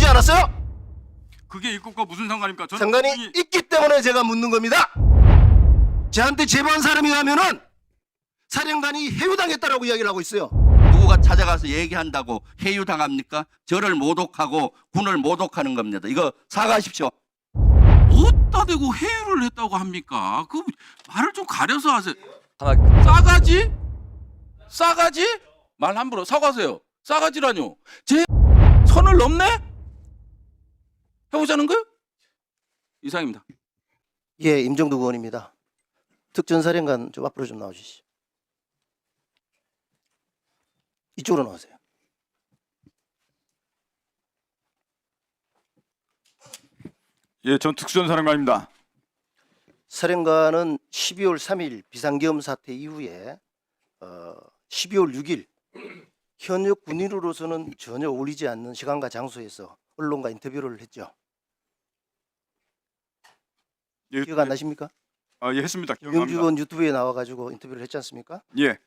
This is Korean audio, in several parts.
보지 않았어요? 그게 입국과 무슨 상관입니까? 저는 상관이 분명히 있기 때문에 제가 묻는 겁니다. 저한테 제보한 사람이 가면은 사령관이 해유당했다라고 이야기를 하고 있어요. 누구가 찾아가서 얘기한다고 해유당합니까? 저를 모독하고 군을 모독하는 겁니다. 이거 사과하십시오. 어디다 대고 회유를 했다고 합니까? 그 말을 좀 가려서 하세요. 하나 싸가지? 싸가지? 말 함부로 사과하세요. 싸가지라뇨. 제 선을 넘네? 해보자는 거요? 이상입니다. 예, 임정두 의원입니다. 특전사령관 좀 앞으로 좀 나와주시죠. 이쪽으로 나오세요. 예, 전 특수전사령관입니다. 사령관은 12월 3일 비상계엄 사태 이후에 12월 6일 현역 군인으로서는 전혀 어울리지 않는 시간과 장소에서 언론과 인터뷰를 했죠. 예, 기억 안 나십니까? 예, 했습니다. 김병주 기억납니다. 의원 유튜브에 나와가지고 인터뷰를 했지 않습니까? 예,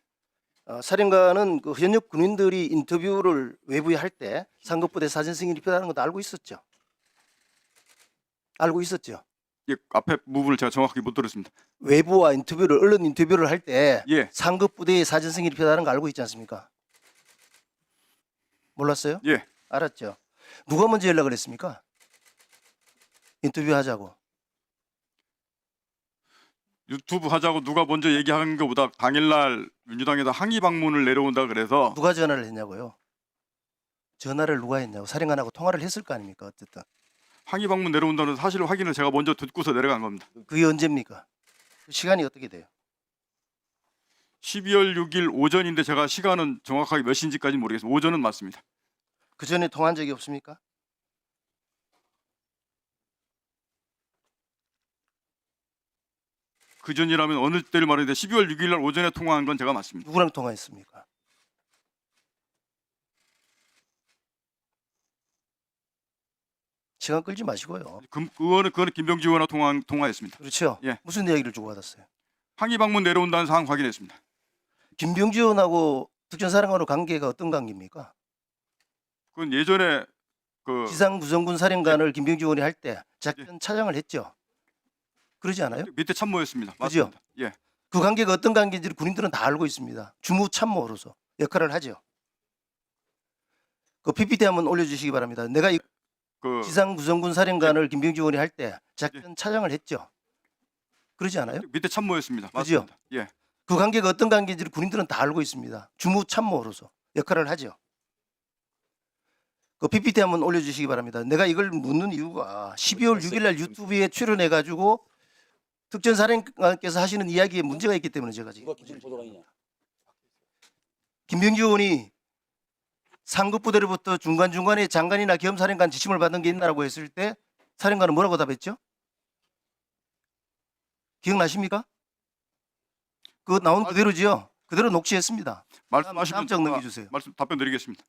사령관은 그 현역 군인들이 인터뷰를 외부에 할 때 상급부대 사진 승인이 필요하다는 것도 알고 있었죠. 알고 있었죠. 예, 앞에 부분을 제가 정확하게 못 들었습니다. 외부와 인터뷰를 언론 인터뷰를 할 때 예, 상급부대의 사진 승인이 필요하다는 거 알고 있지 않습니까? 몰랐어요? 예, 알았죠. 누가 먼저 연락을 했습니까? 인터뷰하자고. 유튜브 하자고 누가 먼저 얘기하는 것보다 당일날 민주당에서 항의 방문을 내려온다 그래서 누가 전화를 했냐고요? 전화를 누가 했냐고. 사령관하고 통화를 했을 거 아닙니까? 어쨌든. 항의 방문 내려온다는 사실 확인을 제가 먼저 듣고서 내려간 겁니다. 그게 언제입니까? 그 시간이 어떻게 돼요? 12월 6일 오전인데 제가 시간은 정확하게 몇 시인지까지는 모르겠습니다. 오전은 맞습니다. 그 전에 통화한 적이 없습니까? 그 전이라면 어느 때를 말하는데 12월 6일 날 오전에 통화한 건 제가 맞습니다. 누구랑 통화했습니까? 시간 끌지 마시고요. 그거는 김병주 의원과 통화했습니다. 그렇죠? 예. 무슨 이야기를 주고받았어요? 항의 방문 내려온다는 사항 확인했습니다. 김병주 의원하고 특전사령관으로 관계가 어떤 관계입니까? 그건 예전에 그 지상구성군 사령관을 김병주 의원이 할 때 작전 차장을 했죠. 그러지 않아요? 밑에 참모였습니다. 그죠? 맞습니다. 예, 그 관계가 어떤 관계인지를 군인들은 다 알고 있습니다. 주무 참모로서 역할을 하죠. 그 PPT 한번 올려주시기 바랍니다. 내가 이 그 지상구성군 사령관을 김병주 의원이 할 때 작전 차장을 했죠. 그러지 않아요? 밑에 참모였습니다. 그죠? 맞습니다. 예, 그 관계가 어떤 관계인지를 군인들은 다 알고 있습니다. 주무 참모로서 역할을 하죠. 그 PPT 한번 올려주시기 바랍니다. 내가 이걸 묻는 이유가 12월 6일 날 유튜브에 출연해가지고 특전사령관께서 하시는 이야기에 문제가 있기 때문에 제가 지금 김병주 의원이 상급 부대로부터 중간중간에 장관이나 겸사령관 지침을 받는 게 있나라고 했을 때 사령관은 뭐라고 답했죠? 기억나십니까? 그거 나온 그대로지요. 그대로 녹취했습니다. 말씀하시면 다음 장 넘겨주세요. 말씀 답변 드리겠습니다.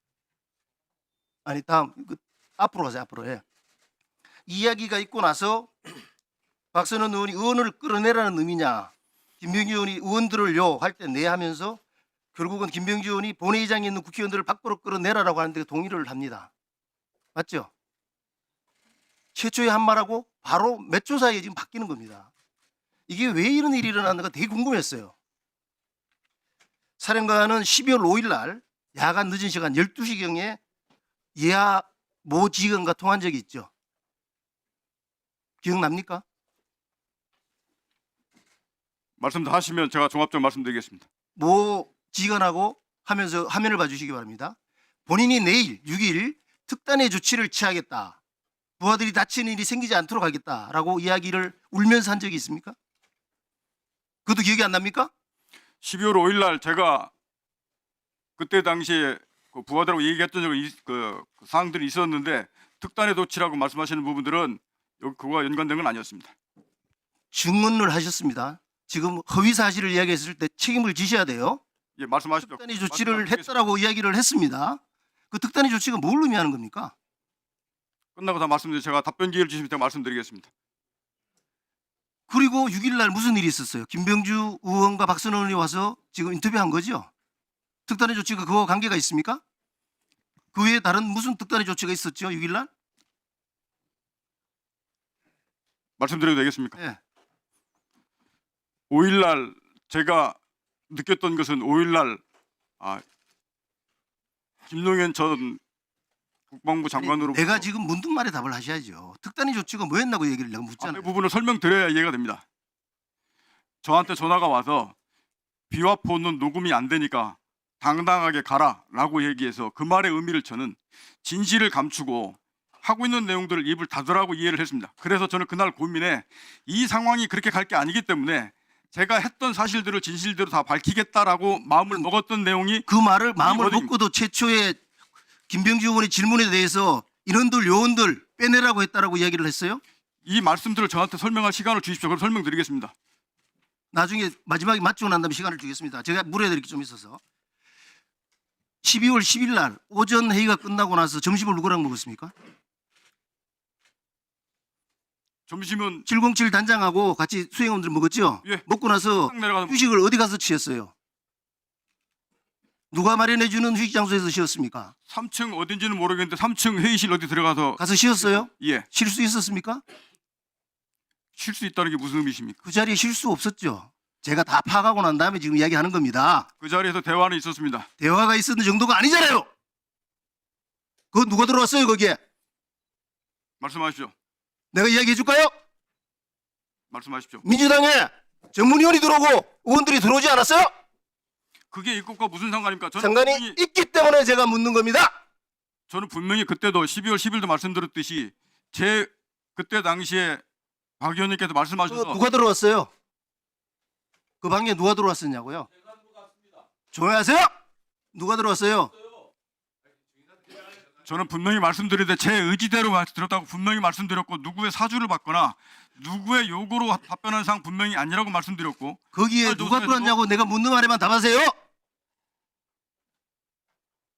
아니 다음 앞으로 가세요. 앞으로. 예. 이야기가 있고 나서 박선원 의원이 의원을 끌어내라는 의미냐, 김병주 의원이 의원들을요 할 때 네 하면서 결국은 김병주 의원이 본회의장에 있는 국회의원들을 밖으로 끌어내라라고 하는데 동의를 합니다. 맞죠? 최초에 한 말하고 바로 몇 초 사이에 지금 바뀌는 겁니다. 이게 왜 이런 일이 일어났는가 되게 궁금했어요. 사령관은 12월 5일 날 야간 늦은 시간 12시경에 예하 모 지휘관과 통화한 적이 있죠. 기억납니까? 말씀 다 하시면 제가 종합적으로 말씀드리겠습니다. 모 지휘관하고 하면서 화면을 봐주시기 바랍니다. 본인이 내일 6일 특단의 조치를 취하겠다. 부하들이 다치는 일이 생기지 않도록 하겠다라고 이야기를 울면서 한 적이 있습니까? 그것도 기억이 안 납니까? 12월 5일 날 제가 그때 당시에 그 부하들하고 얘기했던 적이 그 사항들이 있었는데 특단의 조치라고 말씀하시는 부분들은 그거와 연관된 건 아니었습니다. 증언을 하셨습니다. 지금 허위 사실을 이야기했을 때 책임을 지셔야 돼요. 예, 말씀하시죠. 특단의 조치를 했다라고 이야기를 했습니다. 그 특단의 조치가 뭘 의미하는 겁니까? 끝나고 다 말씀드리면 제가 답변 기회를 주시면 제가 말씀드리겠습니다. 그리고 6일 날 무슨 일이 있었어요? 김병주 의원과 박선원 의원이 와서 지금 인터뷰한 거죠? 특단의 조치가 그거와 관계가 있습니까? 그 외에 다른 무슨 특단의 조치가 있었죠? 6일 날? 말씀드려도 되겠습니까? 예. 5일날 제가 느꼈던 것은 5일날 김용현 전 국방부 장관으로 내가 지금 묻는 말에 답을 하셔야죠. 특단의 조치가 뭐였나고 얘기를 내가 앞에 묻잖아요. 부분을 설명드려야 이해가 됩니다. 저한테 전화가 와서 비와 포는 녹음이 안 되니까 당당하게 가라라고 얘기해서 그 말의 의미를 저는 진실을 감추고 하고 있는 내용들을 입을 닫으라고 이해를 했습니다. 그래서 저는 그날 고민해 이 상황이 그렇게 갈 게 아니기 때문에 제가 했던 사실들을 진실대로 다 밝히겠다라고 마음을 먹었던 내용이 그 말을 마음을 어디- 먹고도 최초에 김병지 의원의 질문에 대해서 인원들 요원들 빼내라고 했다라고 이야기를 했어요. 이 말씀들을 저한테 설명할 시간을 주십시오. 그럼 설명드리겠습니다. 나중에 마지막에 맞추고 난 다음에 시간을 주겠습니다. 제가 물어야 될 게 좀 있어서 12월 10일 날 오전 회의가 끝나고 나서 점심을 누구랑 먹었습니까? 점심은 707 단장하고 같이 수행원들 먹었죠? 예. 먹고 나서 딱 내려가서 휴식을 어디 가서 취했어요? 누가 마련해 주는 휴식 장소에서 쉬었습니까? 3층 어딘지는 모르겠는데 3층 회의실 어디 들어가서 가서 쉬었어요? 예, 쉴 수 있었습니까? 쉴 수 있다는 게 무슨 의미십니까? 그 자리에 쉴 수 없었죠. 제가 다 파악하고 난 다음에 지금 이야기하는 겁니다. 그 자리에서 대화는 있었습니다. 대화가 있었는 정도가 아니잖아요. 그거 누가 들어왔어요 거기에? 말씀하십시오. 내가 이야기해 줄까요? 말씀하십시오. 민주당에 전문위원이 들어오고 의원들이 들어오지 않았어요? 그게 입국과 무슨 상관입니까? 상관이 있기 때문에 제가 묻는 겁니다. 저는 분명히 그때도 12월 10일도 말씀드렸듯이 제 그때 당시에 박 의원님께서 말씀하셔서 누가 들어왔어요? 그 방에 누가 들어왔었냐고요? 조용하세요. 누가 들어왔어요? 저는 분명히 말씀드리되 제 의지대로 들었다고 분명히 말씀드렸고 누구의 사주를 받거나 누구의 요구로 답변한 사항 분명히 아니라고 말씀드렸고 거기에 누가 조선에서도- 들어왔냐고 내가 묻는 말에만 답하세요.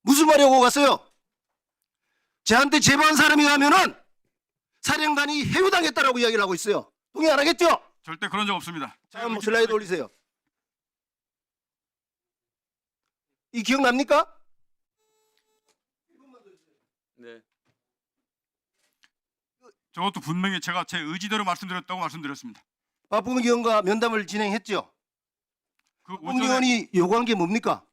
무슨 말이 오고 갔어요? 저한테 제보한 사람이 가면은 사령관이 해유당했다라고 이야기를 하고 있어요. 동의 안 하겠죠? 절대 그런 적 없습니다. 다음 슬라이드 올리세요. 이 기억납니까? 네. 저것도 분명히 제가 제 의지대로 말씀드렸다고 말씀드렸습니다. 박봉기 의원과 면담을 진행했죠. 그 박봉기 의원이 요구한 게 뭡니까?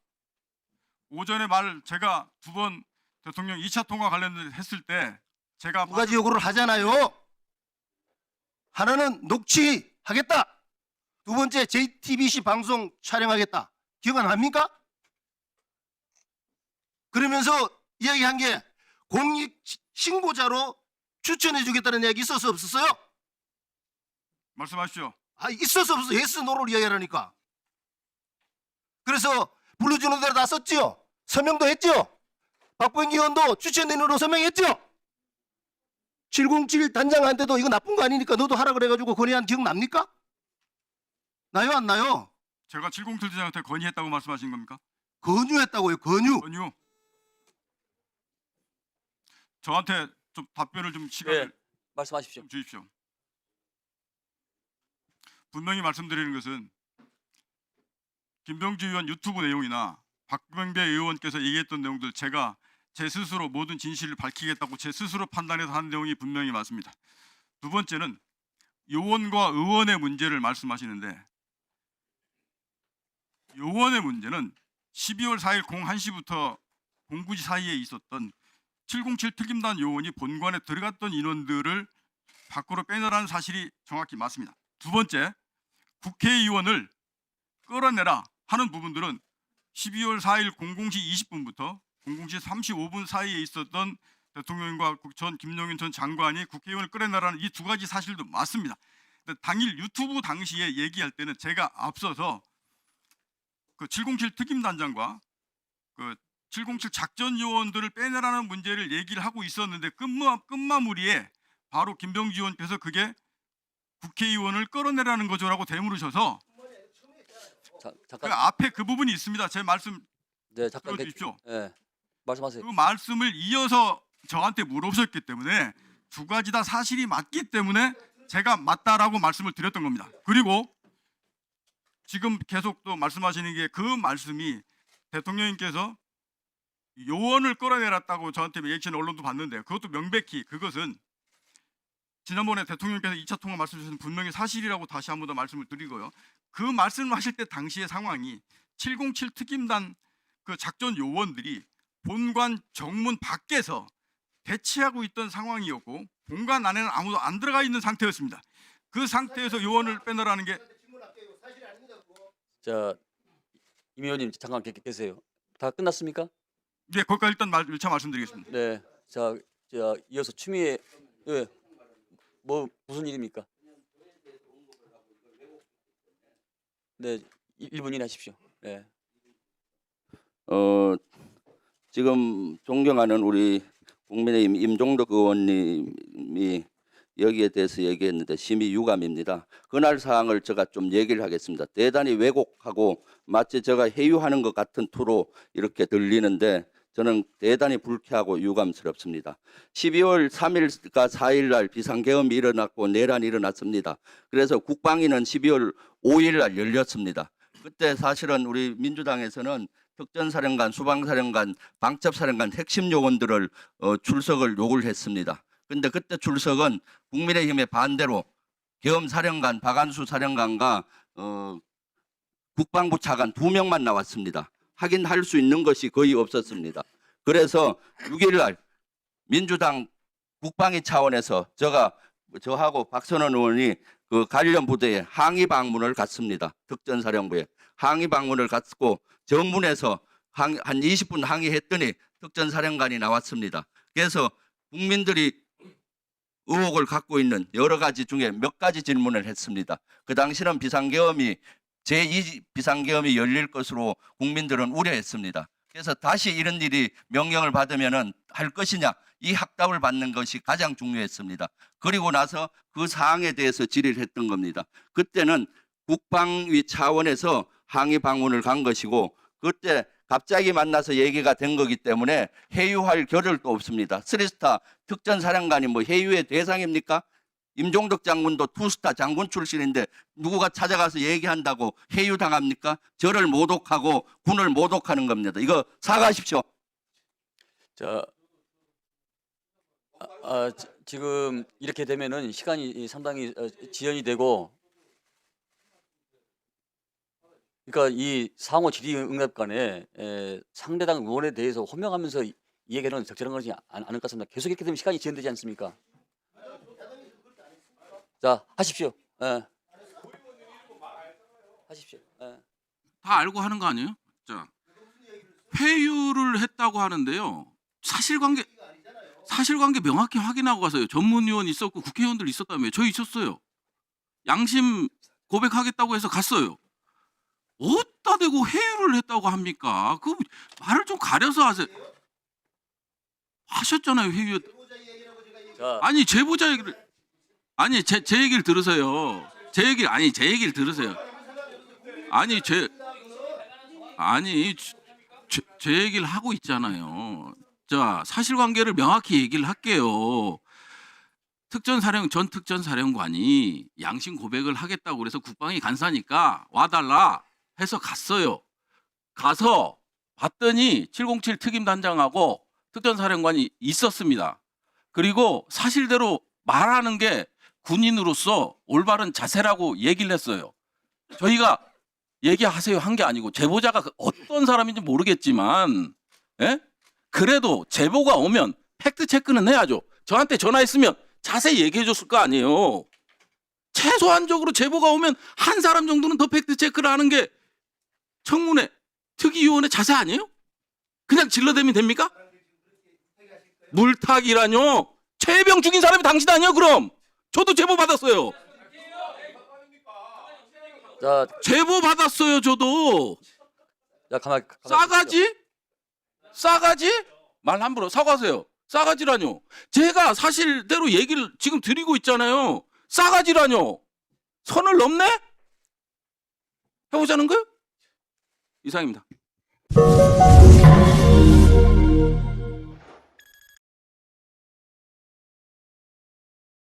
오전에 말 제가 두 번 대통령 2차 통화 관련해서 했을 때 제가 두 가지 요구를 하잖아요. 하나는 녹취하겠다. 두 번째 JTBC 방송 촬영하겠다. 기억 안 납니까? 그러면서 이야기한 게 공익 신고자로 추천해 주겠다는 이야기 있었어 없었어요? 말씀하십시오. 있었어 없었어? 예스 노를 이야기하라니까. 그래서 불러주는 대로 다 썼지요. 서명도 했죠. 박봉기 의원도 추천인으로 서명했죠. 707 단장한테도 이거 나쁜 거 아니니까 너도 하라 그래가지고 건의한 기억 납니까? 나요 안 나요? 제가 707 대장한테 건의했다고 말씀하신 겁니까? 권유했다고요. 권유. 건의. 저한테 좀 답변을 좀 시간을 예. 말씀하십시오. 좀 주십시오. 분명히 말씀드리는 것은 김병지 의원 유튜브 내용이나 박병배 의원께서 얘기했던 내용들 제가 제 스스로 모든 진실을 밝히겠다고 제 스스로 판단해서 한 내용이 분명히 맞습니다. 두 번째는 요원과 의원의 문제를 말씀하시는데 요원의 문제는 12월 4일 01시부터 09시 사이에 있었던 707 특임단 요원이 본관에 들어갔던 인원들을 밖으로 빼내라는 사실이 정확히 맞습니다. 두 번째, 국회의원을 끌어내라 하는 부분들은 12월 4일 00시 20분부터 00시 35분 사이에 있었던 대통령과 전 김용현 전 장관이 국회의원을 끌어내라는 이 두 가지 사실도 맞습니다. 근데 당일 유튜브 당시에 얘기할 때는 제가 앞서서 그 707 특임단장과 그 707 작전 요원들을 빼내라는 문제를 얘기를 하고 있었는데 끝마무리에 바로 김병지 의원께서 그게 국회의원을 끌어내라는 거죠라고 대물으셔서 자, 그 잠깐. 앞에 그 부분이 있습니다. 제 말씀 네, 잠깐. 들어주십시오. 예. 말씀하세요. 그 말씀을 이어서 저한테 물어보셨기 때문에 두 가지 다 사실이 맞기 때문에 제가 맞다라고 말씀을 드렸던 겁니다. 그리고 지금 계속 또 말씀하시는 게 그 말씀이 대통령님께서 요원을 끌어내렸다고 저한테 얘기하는 언론도 봤는데 그것도 명백히 그것은 지난번에 대통령께서 2차 통화 말씀 주신 분명히 사실이라고 다시 한 번 더 말씀을 드리고요. 그 말씀하실 때 당시의 상황이 707 특임단 그 작전 요원들이 본관 정문 밖에서 대치하고 있던 상황이었고 본관 안에는 아무도 안 들어가 있는 상태였습니다. 그 상태에서 요원을 빼내라는 게 자, 임 의원님 잠깐 계세요. 다 끝났습니까? 네, 거기까지 일단 1차 말씀드리겠습니다. 네. 자, 이어서 추미애 뭐 무슨 일입니까? 네, 1분 이내 하십시오. 네. 지금 존경하는 우리 국민의힘 임종덕 의원님이 여기에 대해서 얘기했는데 심히 유감입니다. 그날 사항을 제가 좀 얘기를 하겠습니다. 대단히 왜곡하고 마치 제가 회유하는 것 같은 투로 이렇게 들리는데 저는 대단히 불쾌하고 유감스럽습니다. 12월 3일과 4일 날 비상계엄이 일어났고 내란이 일어났습니다. 그래서 국방위는 12월 5일 날 열렸습니다. 그때 사실은 우리 민주당에서는 특전사령관, 수방사령관, 방첩사령관 핵심 요원들을 출석을 요구를 했습니다. 근데 그때 출석은 국민의힘의 반대로 계엄사령관, 박안수 사령관과 국방부 차관 2명만 나왔습니다. 확인할 수 있는 것이 거의 없었습니다. 그래서 6일 날 민주당 국방위 차원에서 저하고 박선원 의원이 그 관련 부대에 항의 방문을 갔습니다. 특전사령부에 항의 방문을 갔고 정문에서 한 20분 항의했더니 특전사령관이 나왔습니다. 그래서 국민들이 의혹을 갖고 있는 여러 가지 중에 몇 가지 질문을 했습니다. 그 당시는 비상계엄이 제2 비상계엄이 열릴 것으로 국민들은 우려했습니다. 그래서 다시 이런 일이 명령을 받으면 할 것이냐 이 확답을 받는 것이 가장 중요했습니다. 그리고 나서 그 사항에 대해서 질의를 했던 겁니다. 그때는 국방위 차원에서 항의 방문을 간 것이고 그때 갑자기 만나서 얘기가 된 거기 때문에 회유할 겨를도 없습니다. 3스타 특전사령관이 뭐 회유의 대상입니까? 임종덕 장군도 2스타 장군 출신인데 누구가 찾아가서 얘기한다고 회유당합니까? 저를 모독하고 군을 모독하는 겁니다. 이거 사과하십시오. 자, 지금 이렇게 되면은 시간이 상당히 지연이 되고, 그러니까 이 상호 질의응답관에 상대당 의원에 대해서 호명하면서 이 얘기는 적절한 것이 않을 것 같습니다. 계속 이렇게 되면 시간이 지연되지 않습니까? 자, 하십시오. 예. 하십시오. 예. 다 알고 하는 거 아니에요? 자, 회유를 했다고 하는데요. 사실관계 명확히 확인하고 가서요. 전문위원 있었고 국회의원들 있었다며. 저 있었어요. 양심 고백하겠다고 해서 갔어요. 어디다 대고 회유를 했다고 합니까? 그 말을 좀 가려서 하세요. 하셨잖아요, 회유. 자, 아니 제보자 얘기를 아니 제 얘기를 들으세요. 제 얘기를 들으세요. 제 얘기를 하고 있잖아요. 자, 사실관계를 명확히 얘기를 할게요. 전 특전사령관이 양심 고백을 하겠다고 그래서 국방위 간사니까 와달라 해서 갔어요. 가서 봤더니 707 특임단장하고 특전사령관이 있었습니다. 그리고 사실대로 말하는 게 군인으로서 올바른 자세라고 얘기를 했어요. 저희가 얘기하세요 한 게 아니고 제보자가 어떤 사람인지 모르겠지만 그래도 제보가 오면 팩트 체크는 해야죠. 저한테 전화했으면 자세히 얘기해 줬을 거 아니에요. 최소한적으로 제보가 오면 한 사람 정도는 더 팩트 체크를 하는 게 청문회 특위위원회 자세 아니에요? 그냥 질러대면 됩니까? 물타기라뇨. 최혜병 죽인 사람이 당신 아니에요 그럼? 저도 제보 받았어요. 자, 제보 받았어요 저도. 가만 싸가지? 말 함부로 사과하세요. 싸가지라뇨. 제가 사실대로 얘기를 지금 드리고 있잖아요. 싸가지라뇨. 선을 넘네? 해보자는 거요? 이상입니다.